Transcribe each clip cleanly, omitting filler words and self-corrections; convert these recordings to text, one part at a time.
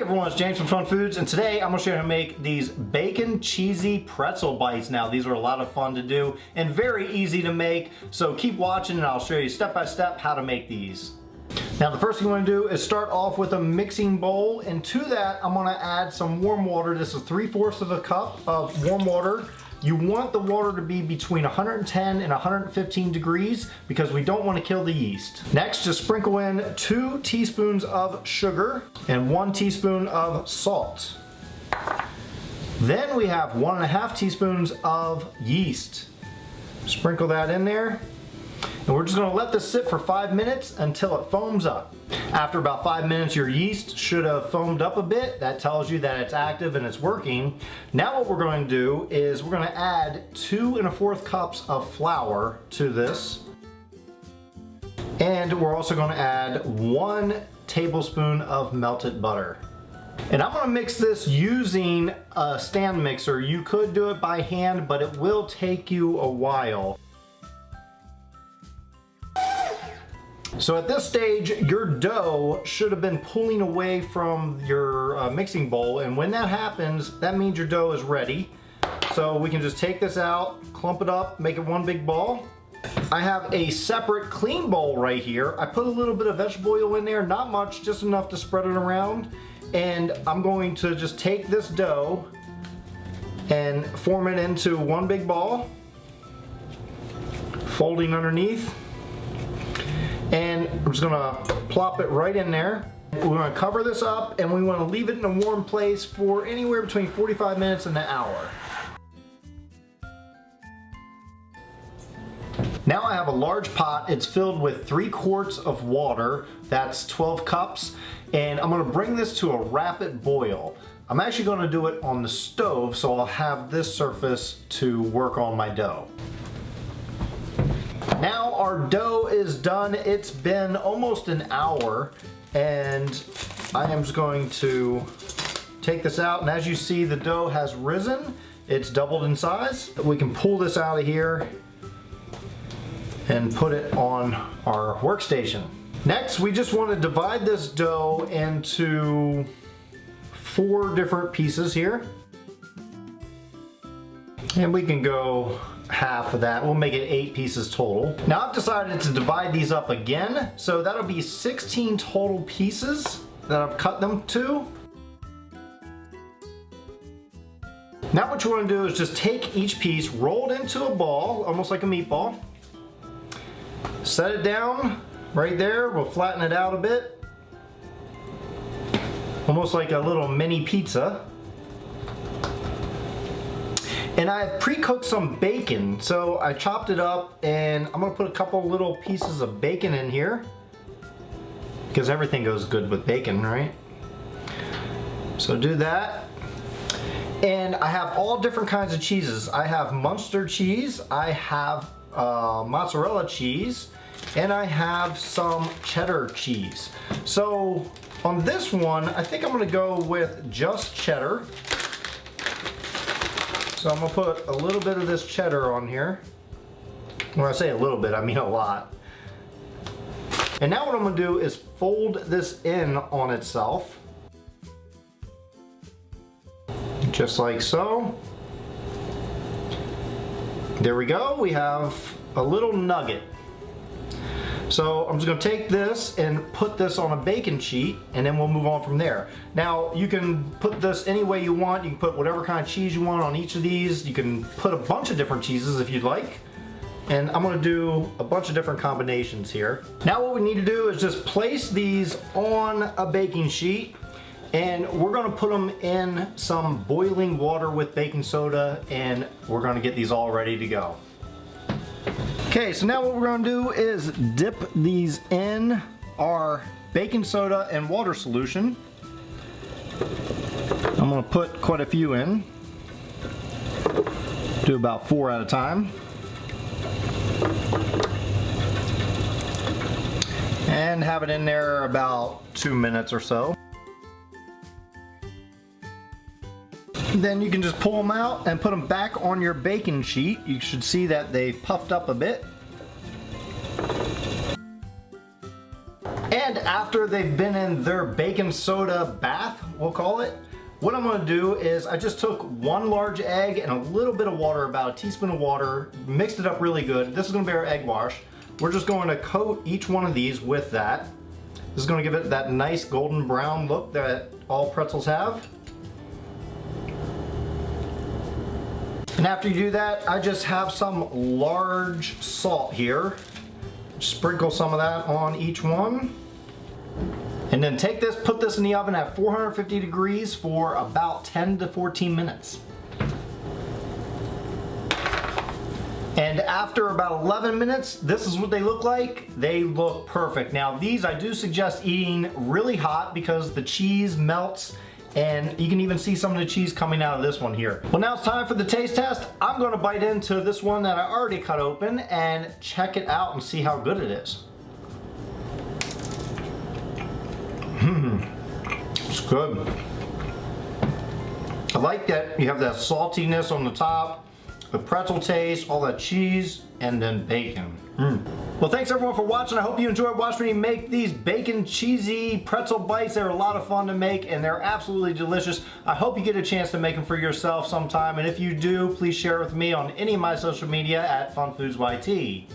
Hey everyone, it's James from FunFoods, and today I'm going to show you how to make these bacon cheesy pretzel bites. Now these are a lot of fun to do and very easy to make, so keep watching and I'll show you step by step how to make these. Now the first thing you want to do is start off with a mixing bowl, and to that I'm going to add some warm water. This is 3/4 of a cup of warm water. You want the water to be between 110 and 115 degrees because we don't want to kill the yeast. Next, just sprinkle in 2 teaspoons of sugar and 1 teaspoon of salt. Then we have 1.5 teaspoons of yeast. Sprinkle that in there. And we're just going to let this sit for 5 minutes until it foams up. After about 5 minutes, your yeast should have foamed up a bit. That tells you that it's active and it's working. Now what we're going to do is we're going to add 2 1/4 cups of flour to this. And we're also going to add 1 tablespoon of melted butter. And I'm going to mix this using a stand mixer. You could do it by hand, but it will take you a while. So at this stage, your dough should have been pulling away from your mixing bowl, and when that happens, that means your dough is ready. So we can just take this out, clump it up, make it one big ball. I have a separate clean bowl right here. I put a little bit of vegetable oil in there, not much, just enough to spread it around. And I'm going to just take this dough and form it into one big ball, folding underneath. And I'm just gonna plop it right in there. We're gonna cover this up and we wanna leave it in a warm place for anywhere between 45 minutes and an hour. Now I have a large pot. It's filled with 3 quarts of water. That's 12 cups. And I'm gonna bring this to a rapid boil. I'm actually gonna do it on the stove, so I'll have this surface to work on my dough. Now our dough is done. It's been almost an hour, and I am just going to take this out, and as you see, the dough has risen. It's doubled in size. We can pull this out of here and put it on our workstation. Next, we just want to divide this dough into 4 different pieces here. And we can go half of that. We'll make it 8 pieces total. Now I've decided to divide these up again, so that'll be 16 total pieces that I've cut them to. Now what you want to do is just take each piece, roll it into a ball, almost like a meatball. Set it down right there. We'll flatten it out a bit. Almost like a little mini pizza. And I've pre-cooked some bacon, so I chopped it up, and I'm gonna put a couple little pieces of bacon in here because everything goes good with bacon, right? So do that. And I have all different kinds of cheeses. I have Munster cheese, I have mozzarella cheese, and I have some cheddar cheese. So on this one, I think I'm gonna go with just cheddar. So I'm gonna put a little bit of this cheddar on here. When I say a little bit, I mean a lot. And now what I'm gonna do is fold this in on itself. Just like so. There we go, we have a little nugget. So I'm just gonna take this and put this on a baking sheet, and then we'll move on from there. Now you can put this any way you want. You can put whatever kind of cheese you want on each of these. You can put a bunch of different cheeses if you'd like. And I'm gonna do a bunch of different combinations here. Now what we need to do is just place these on a baking sheet, and we're gonna put them in some boiling water with baking soda, and we're gonna get these all ready to go. Okay, so now what we're going to do is dip these in our baking soda and water solution. I'm going to put quite a few in. Do about 4 at a time. And have it in there about 2 minutes or so. Then you can just pull them out and put them back on your baking sheet. You should see that they puffed up a bit. And after they've been in their baking soda bath, we'll call it, what I'm gonna do is I just took one large egg and a little bit of water, about a teaspoon of water, mixed it up really good. This is gonna be our egg wash. We're just going to coat each one of these with that. This is gonna give it that nice golden brown look that all pretzels have. And after you do that, I just have some large salt here. Sprinkle some of that on each one. And then take this, put this in the oven at 450 degrees for about 10 to 14 minutes. And after about 11 minutes, this is what they look like. They look perfect. Now these I do suggest eating really hot because the cheese melts, and you can even see some of the cheese coming out of this one here. Well, now it's time for the taste test. I'm gonna bite into this one that I already cut open and check it out and see how good it is. It's good. I like that you have that saltiness on the top, the pretzel taste, all that cheese, and then bacon. Well, thanks everyone for watching. I hope you enjoyed watching me make these bacon cheesy pretzel bites. They're a lot of fun to make and they're absolutely delicious. I hope you get a chance to make them for yourself sometime. And if you do, please share with me on any of my social media at FunFoodsYT.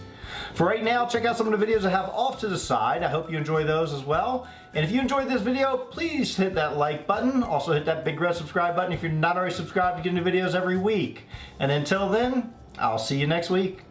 For right now, check out some of the videos I have off to the side. I hope you enjoy those as well. And if you enjoyed this video, please hit that like button. Also hit that big red subscribe button if you're not already subscribed to get new videos every week. And until then, I'll see you next week.